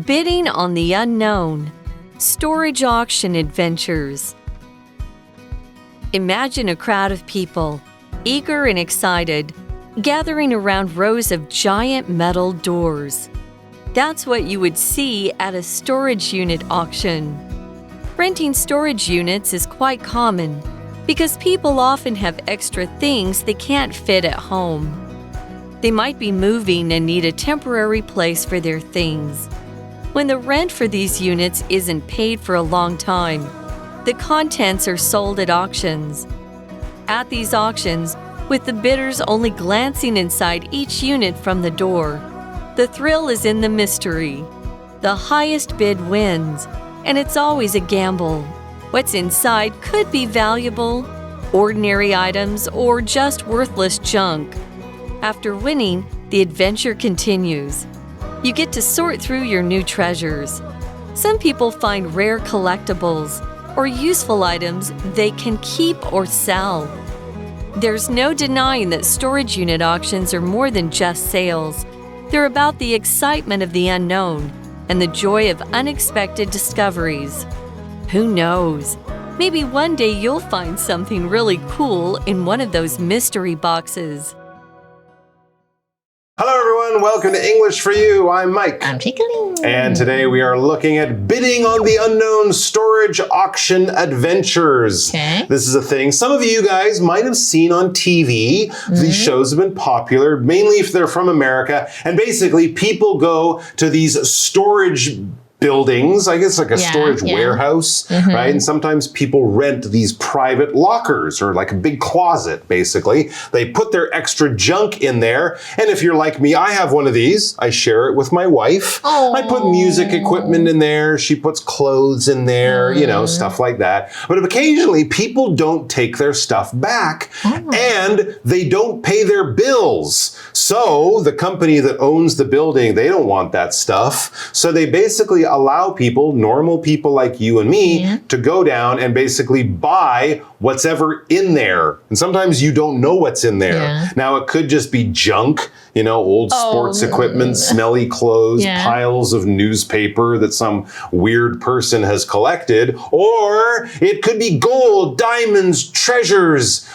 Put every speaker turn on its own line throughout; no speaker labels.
Bidding on the unknown. Storage auction adventures. Imagine a crowd of people, eager and excited, gathering around rows of giant metal doors. That's what you would see at a storage unit auction. Renting storage units is quite common because people often have extra things they can't fit at home. They might be moving and need a temporary place for their things. When the rent for these units isn't paid for a long time, the contents are sold at auctions. At these auctions, with the bidders only glancing inside each unit from the door, the thrill is in the mystery. The highest bid wins, and it's always a gamble. What's inside could be valuable, ordinary items, or just worthless junk. After winning, the adventure continues. You get to sort through your new treasures. Some people find rare collectibles or useful items they can keep or sell. There's no denying that storage unit auctions are more than just sales. They're about the excitement of the unknown and the joy of unexpected discoveries. Who knows? Maybe one day you'll find something really cool in one of those mystery boxes.
Hello everyone, welcome to English for You. I'm Mike.
I'm Chickling.
And today we are looking at bidding on the unknown storage auction adventures.
Okay.
This is a thing some of you guys might have seen on TV. These shows have been popular, mainly if they're from America. And basically people go to these storage buildings, I guess like a storage warehouse, right? And sometimes people rent these private lockers or like a big closet, basically. They put their extra junk in there. And if you're like me, I have one of these. I share it with my wife.
Aww.
I put music equipment in there. She puts clothes in there, you know, stuff like that. But occasionally people don't take their stuff back and they don't pay their bills. So the company that owns the building, they don't want that stuff. So they basically allow people, normal people like you and me, to go down and basically buy what's ever in there. And sometimes you don't know what's in there. Now it could just be junk, you know, old sports equipment, smelly clothes, piles of newspaper that some weird person has collected. Or it could be gold, diamonds, treasures,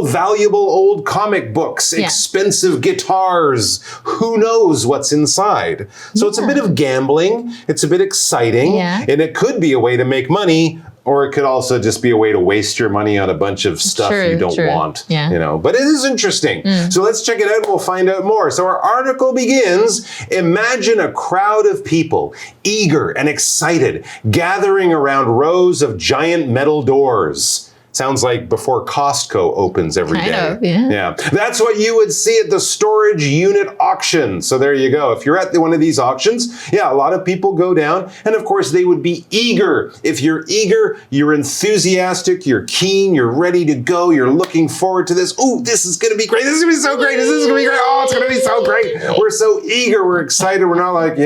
valuable old comic books, expensive guitars. Who knows what's inside? So it's a bit of gambling. It's a bit exciting. And it could be a way to make money. Or it could also just be a way to waste your money on a bunch of stuff you don't want, you know. But it is interesting. So let's check it out and we'll find out more. So our article begins, imagine a crowd of people, eager and excited, gathering around rows of giant metal doors. Sounds like before Costco opens every day. Yeah. That's what you would see at the storage unit auction. So there you go. If you're at one of these auctions, a lot of people go down. And of course, they would be eager. If you're eager, you're enthusiastic, you're keen, you're ready to go, you're looking forward to this. Oh, this is going to be great. This is going to be so great. This is going to be great. Oh, it's going to be so great. We're so eager. We're excited. We're not like,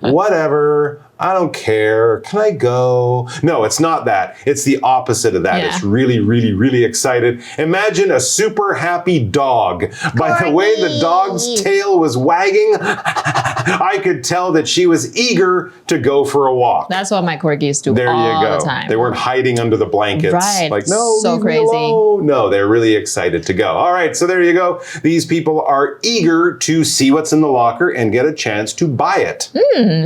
whatever. I don't care. Can I go? No, it's not that. It's the opposite of that. It's really, really, really excited. Imagine a super happy dog. By the way the dog's tail was wagging, I could tell that she was eager to go for a walk.
That's what my corgis do all the time.
They weren't hiding under the blankets.
Right.
Like, no,
so
leave
crazy.
me alone. No, they're really excited to go. All right, so there you go. These people are eager to see what's in the locker and get a chance to buy it.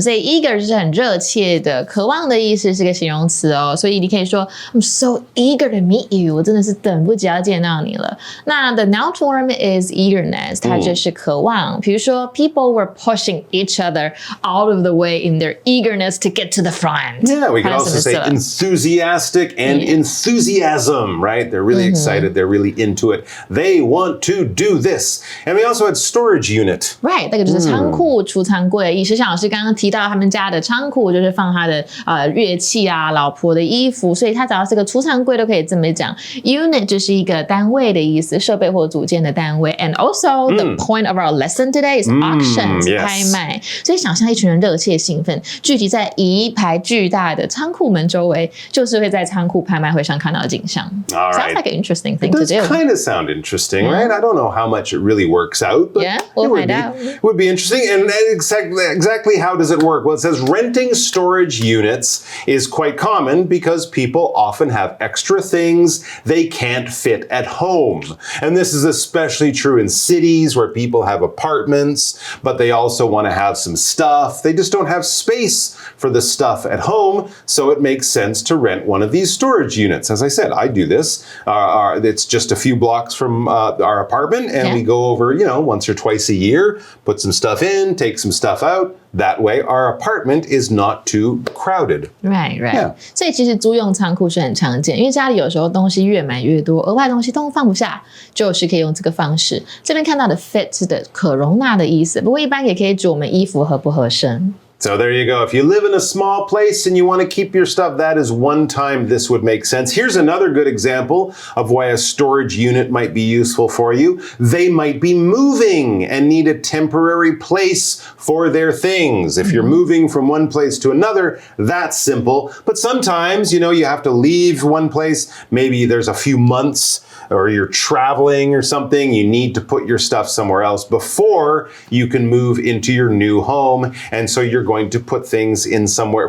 所以 eager 就是很热切的、渴望的意思，是个形容词哦。所以你可以说 I'm so eager to meet you， 我真的是等不及要见到你了。那 the noun form is eagerness， 它就是渴望。比如说 people were pushing each other out of the way in their eagerness to get to the front.
Yeah, we can also say enthusiastic and enthusiasm, right? They're really excited. They're really into it. They want to do this. And we also had storage unit.
Right, 那个就是仓库、储藏柜的意思。像老师刚刚提到他们家的仓仓库就是放他的乐器啊、老婆的衣服，所以它只要是个储藏柜都可以这么讲。Unit 就是一个单位的意思，设备或组件的单位。And also the point of our lesson today is auctions， 拍卖。所以想象一群人热切兴奋，聚集在一排巨大的仓库门周围，就是会在仓库拍卖会上看到的景象。
All right.
Sounds like an interesting thing
it
to
does
do.
kind of sound interesting, right? I don't know how much it really works out, but
we'll find out.
It would be interesting. And exactly how does it work? Well, it says renting storage units is quite common because people often have extra things they can't fit at home. And this is especially true in cities where people have apartments, but they also want to have some stuff. They just don't have space for the stuff at home, so it makes sense to rent one of these storage units. As I said, I do this. It's just a few blocks from our apartment, and we go over, once or twice a year, put some stuff in, take some stuff out. That way, our apartment is not too crowded.
Right.
Yeah.
所以其实租用仓库是很常见，因为家里有时候东西越买越多，额外东西都放不下，就是可以用这个方式。这边看到的 fit 的可容纳的意思，不过一般也可以指我们衣服合不合身。
So there you go. If you live in a small place and you want to keep your stuff, that is one time this would make sense. Here's another good example of why a storage unit might be useful for you. They might be moving and need a temporary place for their things. If you're moving from one place to another, that's simple. But sometimes, you have to leave one place. Maybe there's a few months or you're traveling or something, you need to put your stuff somewhere else before you can move into your new home. And so you're going to put things in somewhere.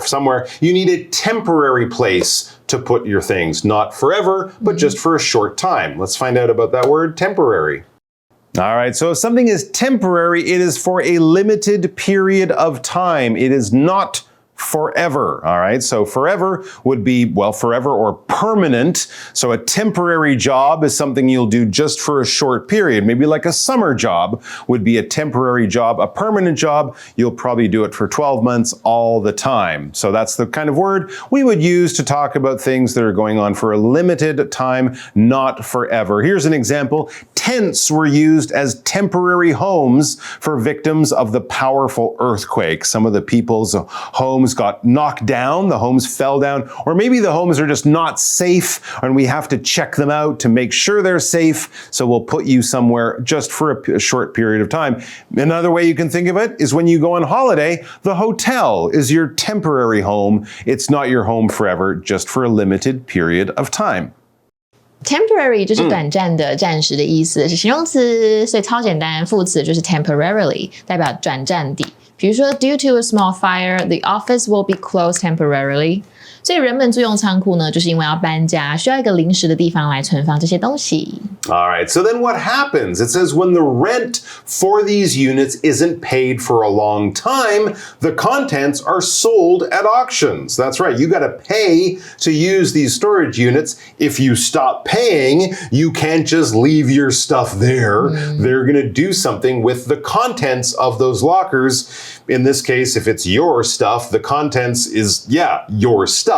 You need a temporary place to put your things, not forever, but just for a short time. Let's find out about that word, temporary. All right, so if something is temporary, it is for a limited period of time. It is not forever. All right, so forever would be, forever or permanent. So a temporary job is something you'll do just for a short period. Maybe like a summer job would be a temporary job. A permanent job, you'll probably do it for 12 months all the time. So that's the kind of word we would use to talk about things that are going on for a limited time, not forever. Here's an example. Tents were used as temporary homes for victims of the powerful earthquake. Some of the people's homes got knocked down, the homes fell down, or maybe the homes are just not safe and we have to check them out to make sure they're safe. So we'll put you somewhere just for a short period of time. Another way you can think of it is when you go on holiday, the hotel is your temporary home. It's not your home forever, just for a limited period of time.
Temporary 就是短暂的、暂时的意思，是形容词，所以超简单。副词就是 temporarily， 代表短暂地。比如说 ，due to a small fire, the office will be closed temporarily. 所以人们租用仓库呢，就是因为要搬家，需要一个临时的地方来存放这些东西。
All right, so then what happens? It says when the rent for these units isn't paid for a long time, the contents are sold at auctions. That's right, you got to pay to use these storage units. If you stop paying, you can't just leave your stuff there. They're going to do something with the contents of those lockers. In this case, if it's your stuff, the contents is, your stuff.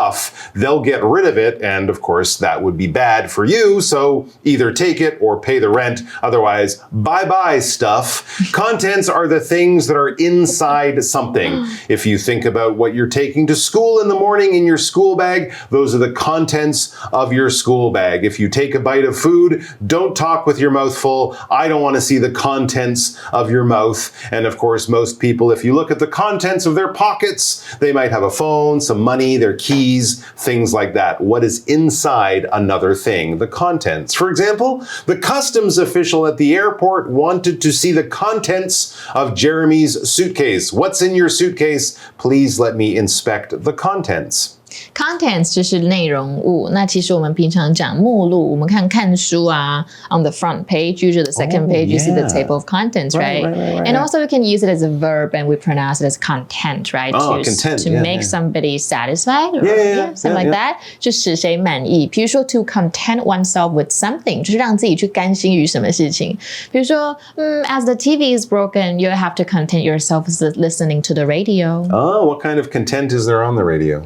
They'll get rid of it, and of course, that would be bad for you, so either take it or pay the rent. Otherwise, bye-bye stuff. Contents are the things that are inside something. If you think about what you're taking to school in the morning in your school bag, those are the contents of your school bag. If you take a bite of food, don't talk with your mouth full. I don't want to see the contents of your mouth. And of course, most people, if you look at the contents of their pockets, they might have a phone, some money, their keys, things like that. What is inside another thing? The contents. For example, the customs official at the airport wanted to see the contents of Jeremy's suitcase. What's in your suitcase? Please let me inspect the contents.
Contents 就是内容物，那其实我们平常讲目录，我们看书啊 on the front page, usually the second page, you see the table of contents, right? And also we can use it as a verb and we pronounce it as content, right?
Content,
to make somebody satisfied or something like that, 就使谁满意。比如说 to content oneself with something, 就是让自己去甘心于什么事情。比如说as the TV is broken, you have to content yourself with listening to the radio.
Oh, what kind of content is there on the radio?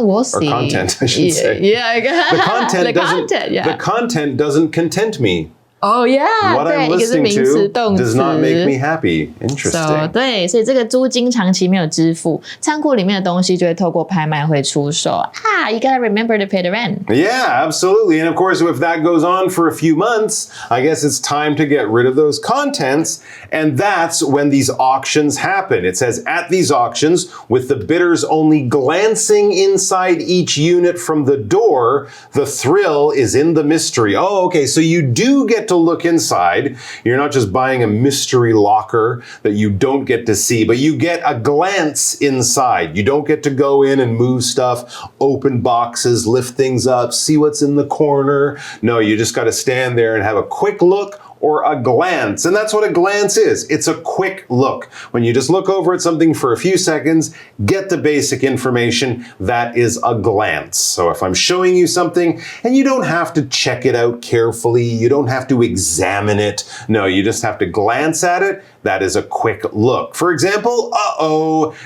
We'll see.
Or content, I should say.
Yeah,
The content doesn't content me.
Oh yeah，
What
对，
I'm
一个是
listening
名词
to
动词
does not make me happy. Interesting.
So, 对，所以这个租金长期没有支付，仓库里面的东西就会透过拍卖会出售啊。You gotta remember to pay the rent.
Yeah, absolutely. And of course, if that goes on for a few months, I guess it's time to get rid of those contents. And that's when these auctions happen. It says at these auctions, with the bidders only glancing inside each unit from the door, the thrill is in the mystery. Oh, okay. So you do get to look inside. You're not just buying a mystery locker that you don't get to see, but you get a glance inside. You don't get to go in and move stuff, open boxes, lift things up, see what's in the corner. No, you just got to stand there and have a quick look or a glance. And that's what a glance is. It's a quick look. When you just look over at something for a few seconds, get the basic information, that is a glance. So if I'm showing you something and you don't have to check it out carefully, you don't have to examine it. No, you just have to glance at it. That is a quick look. For example,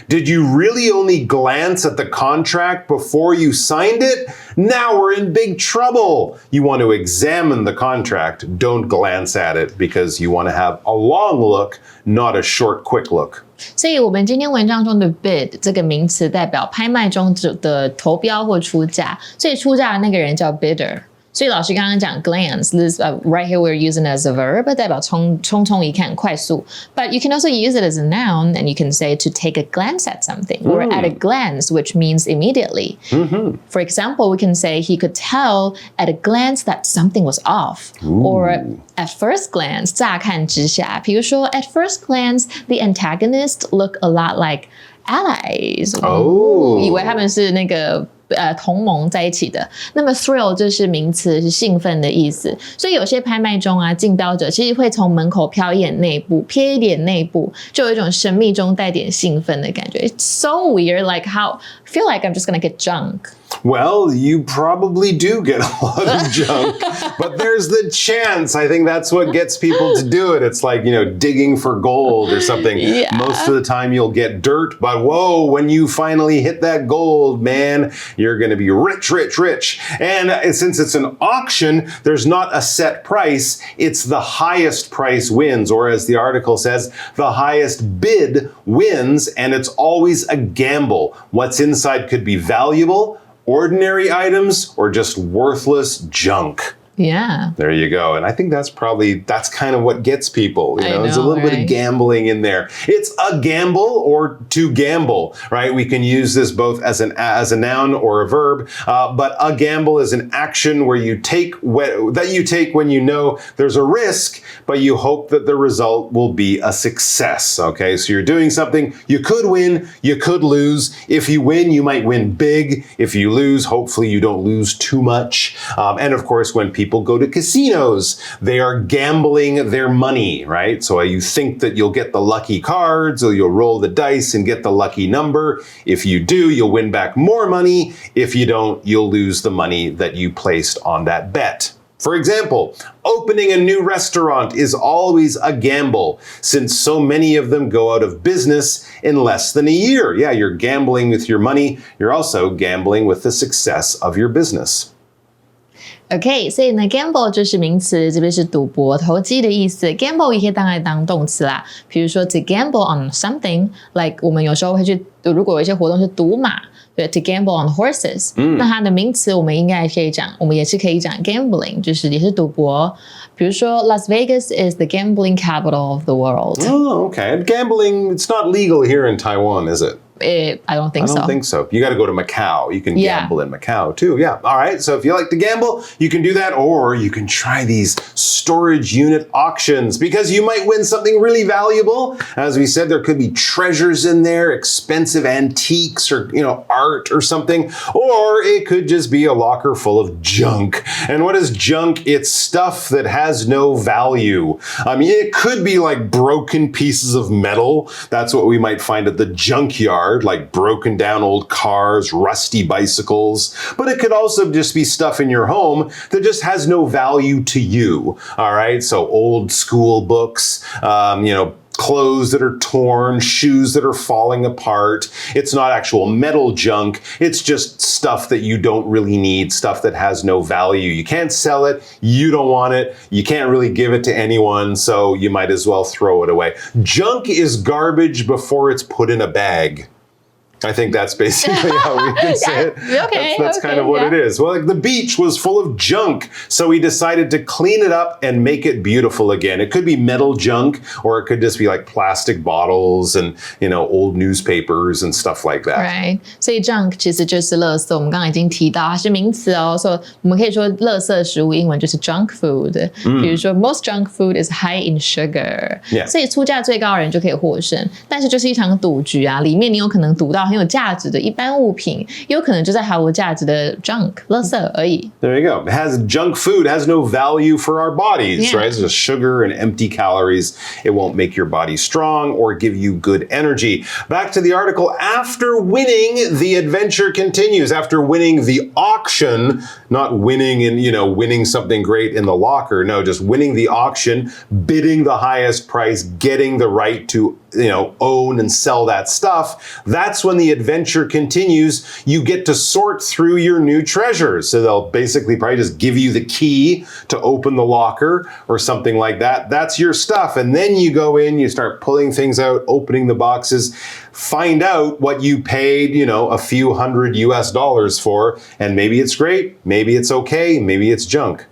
did you really only glance at the contract before you signed it? Now we're in big trouble. You want to examine the contract. Don't glance at it because you want to have a long look, not a short, quick look.
所以我们今天文章中的 bid 这个名词代表拍卖中的投标或出价，所以出价的那个人叫 bidder。所以老师刚刚讲 glance, this right here we're using it as a verb, 代表匆匆一看，快速。But you can also use it as a noun, and you can say to take a glance at something, or at a glance, which means immediately. For example, we can say he could tell at a glance that something was off, or at first glance, 乍看之下。比如说 at first glance, the antagonists look a lot like allies. 以为他们是那个同盟在一起的。那么 thrill 就是名词，是兴奋的意思。所以有些拍卖中啊，竞标者其实会从门口瞟一眼内部，瞥一点内部，就有一种神秘中带点兴奋的感觉。It's so weird, like how I feel like I'm just gonna get junk.
Well, you probably do get a lot of junk, but there's the chance. I think that's what gets people to do it. It's like, digging for gold or something.
Yeah.
Most of the time you'll get dirt, but whoa, when you finally hit that gold, man, you're going to be rich, rich, rich. And since it's an auction, there's not a set price. It's the highest price wins, or as the article says, the highest bid wins, and it's always a gamble. What's inside could be valuable, ordinary items, or just worthless junk.
Yeah.
There you go. And I think that's kind of what gets people. There's a little bit of gambling in there. It's a gamble or to gamble, right? We can use this both as a noun or a verb. But a gamble is an action where you take when you know there's a risk, but you hope that the result will be a success. Okay, so you're doing something. You could win, you could lose. If you win, you might win big. If you lose, hopefully you don't lose too much. And of course, when people go to casinos, they are gambling their money, right? So you think that you'll get the lucky cards, or you'll roll the dice and get the lucky number. If you do, you'll win back more money. If you don't, you'll lose the money that you placed on that bet. For example, opening a new restaurant is always a gamble, since so many of them go out of business in less than a year. Yeah, you're gambling with your money. You're also gambling with the success of your business.
OK， 所以呢 gamble 就是名词，这边是赌博、投机的意思。gamble 也可以当来当动词啦，比如说 to gamble on something，like 我们有时候会去，如果有一些活动是赌马，对 to gamble on horses，那它的名词我们应该也可以讲，我们也是可以讲 gambling， 就是也是赌博。比如说 Las Vegas is the gambling capital of the world.
Oh, okay. And gambling, it's not legal here in Taiwan, is it?
I don't think so.
I don't think so. You got to go to Macau. You can gamble in Macau too. Yeah. All right. So if you like to gamble, you can do that, or you can try these storage unit auctions because you might win something really valuable. As we said, there could be treasures in there, expensive antiques or, art or something, or it could just be a locker full of junk. And what is junk? It's stuff that has no value. I mean, it could be like broken pieces of metal. That's what we might find at the junkyard. Like broken down old cars, rusty bicycles. But it could also just be stuff in your home that just has no value to you. All right. So old school books, clothes that are torn, shoes that are falling apart. It's not actual metal junk. It's just stuff that you don't really need, stuff that has no value. You can't sell it. You don't want it. You can't really give it to anyone, so you might as well throw it away. Junk is garbage before it's put in a bag. I think that's basically how we can say it. That's kind of what it is. Well, like the beach was full of junk, so we decided to clean it up and make it beautiful again. It could be metal junk, or it could just be like plastic bottles and, old newspapers and stuff like that.
Right. 所以 junk 其实就是垃圾，我们刚刚已经提到它是名词哦，所以我们可以说垃圾食物英文就是 junk food。比如说 most junk food is high in sugar。所以出价最高的人就可以获胜，但是就是一场赌局啊，里面你有可能赌到很有价值的一般物品，也有可能就在毫无价值的 junk 垃圾而已。
There you go. It has junk food has no value for our bodies, right? It's just sugar and empty calories. It won't make your body strong or give you good energy. Back to the article. After winning, the adventure continues. After winning the auction, not winning and, winning something great in the locker. No, just winning the auction, bidding the highest price, getting the right to own and sell that stuff. That's when the adventure continues. You get to sort through your new treasures. So they'll basically probably just give you the key to open the locker or something like that. That's your stuff. And then you go in, you start pulling things out, opening the boxes, find out what you paid, a few $100 US for, and maybe it's great, maybe it's okay, maybe it's junk.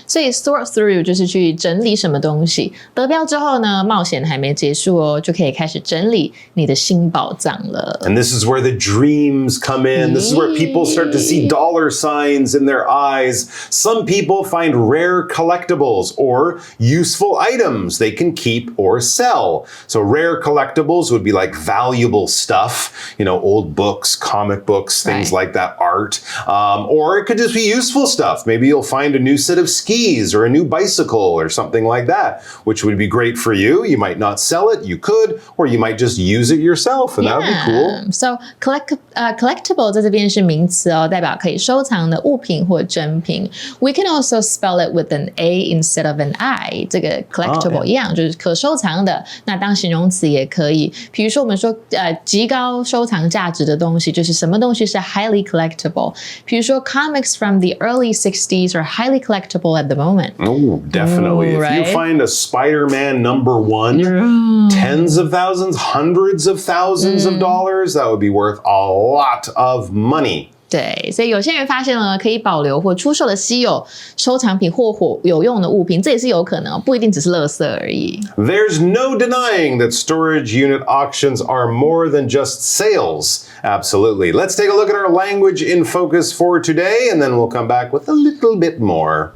所以 sort through 就是去整理什么东西，得标之后呢，冒险还没结束哦，就可以开始整理你的新宝藏了。
And this is where the dreams come in. This is where people start to see dollar signs in their eyes. Some people find rare collectibles or useful items they can keep or sell. So rare collectibles would be like valuable stuff, old books, comic books, things like that, art. Or it could just be useful stuff. Maybe you'll find a new set of skis or a new bicycle or something like that, which would be great for you. You might not sell it, you could, or you might just use it yourself, and that would be cool.
So collectible 在这边是名词哦，代表可以收藏的物品或珍品。We can also spell it with an A instead of an I. 这个 collectible 一样，就是可收藏的。那当形容词也可以。比如说我们说极高收藏价值的东西，就是什么东西是 highly collectible。比如说 comics from the early 60s are highly collectible at the moment.
Oh, definitely. If you find a Spider-Man #1, tens of thousands, hundreds of thousands of dollars, that would be worth a lot of money.
对，所以有些人发现了可以保留或出售的稀有收藏品或有用的物品，这也是有可能，不一定只是垃圾而已。
There's no denying that storage unit auctions are more than just sales. Absolutely. Let's take a look at our language in focus for today, and then we'll come back with a little bit more.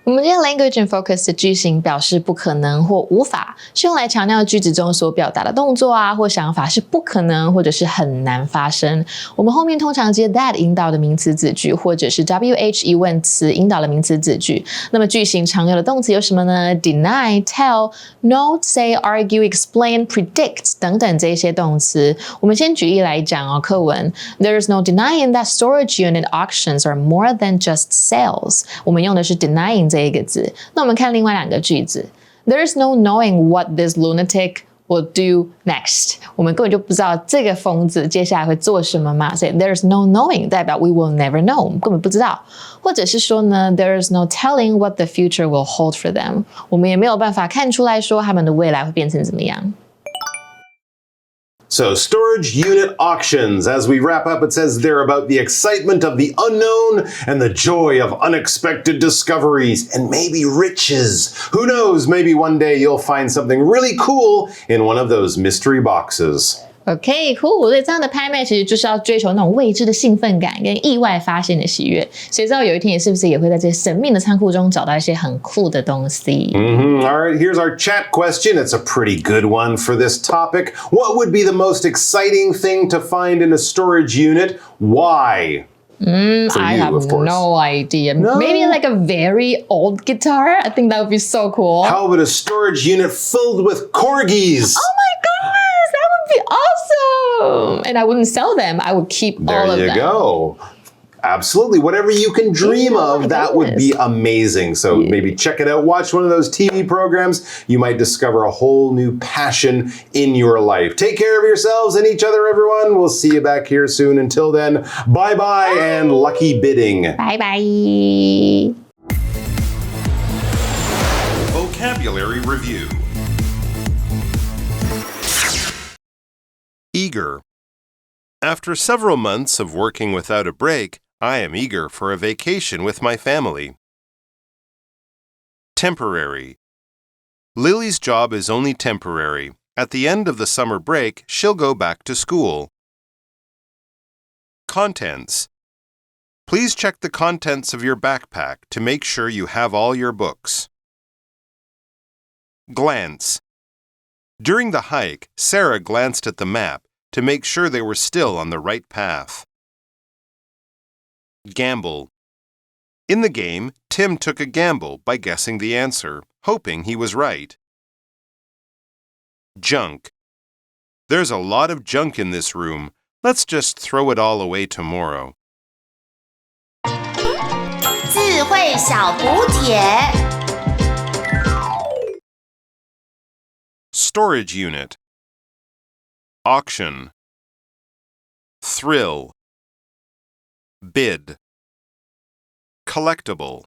我们今天 language in focus 的句型表示不可能或无法，是用来强调句子中所表达的动作啊或想法是不可能或者是很难发生。我们后面通常接 that 引导的名词子句，或者是 WH 疑问词引导的名词子句。那么句型常用的动词有什么呢？ Deny, tell, note, say, argue, explain, predict 等等这些动词。我们先举例来讲哦，课文 There is no denying that storage unit auctions are more than just sales. 我们用的是 denying 这一个字。那我们看另外两个句子 There's no knowing what this lunatic will do next. 我们根本就不知道这个疯子接下来会做什么嘛，所以 there's no knowing 代表 we will never know. 我们根本不知道。或者是说呢 There's no telling what the future will hold for them. 我们也没有办法看出来说他们的未来会变成怎么样。
So storage unit auctions. As we wrap up, it says they're about the excitement of the unknown and the joy of unexpected discoveries and maybe riches. Who knows? Maybe one day you'll find something really cool in one of those mystery boxes.
OK, cool. 所以这样的拍卖其实就是要追求那种未知的兴奋感跟意外发现的喜悦。谁知道有一天你是不是也会在这些神秘的仓库中找到一些很酷的东西
All right, here's our chat question. It's a pretty good one for this topic. What would be the most exciting thing to find in a storage unit? Why?
I have no idea. No? Maybe like a very old guitar. I think that would be so cool.
How about a storage unit filled with corgis?
Oh my goodness, that would be awesome. And I wouldn't sell them. I would keep all of them.
There you go. Absolutely. Whatever you can dream of, that would be amazing. So maybe check it out. Watch one of those TV programs. You might discover a whole new passion in your life. Take care of yourselves and each other, everyone. We'll see you back here soon. Until then, bye-bye and lucky bidding.
Bye-bye.
Vocabulary Review. Eager. After several months of working without a break, I am eager for a vacation with my family. Temporary. Lily's job is only temporary. At the end of the summer break, she'll go back to school. Contents. Please check the contents of your backpack to make sure you have all your books. Glance. During the hike, Sarah glanced at the map to make sure they were still on the right path. Gamble. In the game, Tim took a gamble by guessing the answer, hoping he was right. Junk. There's a lot of junk in this room. Let's just throw it all away tomorrow.
智慧小补帖
Storage unit. Auction. Thrill. Bid. Collectible.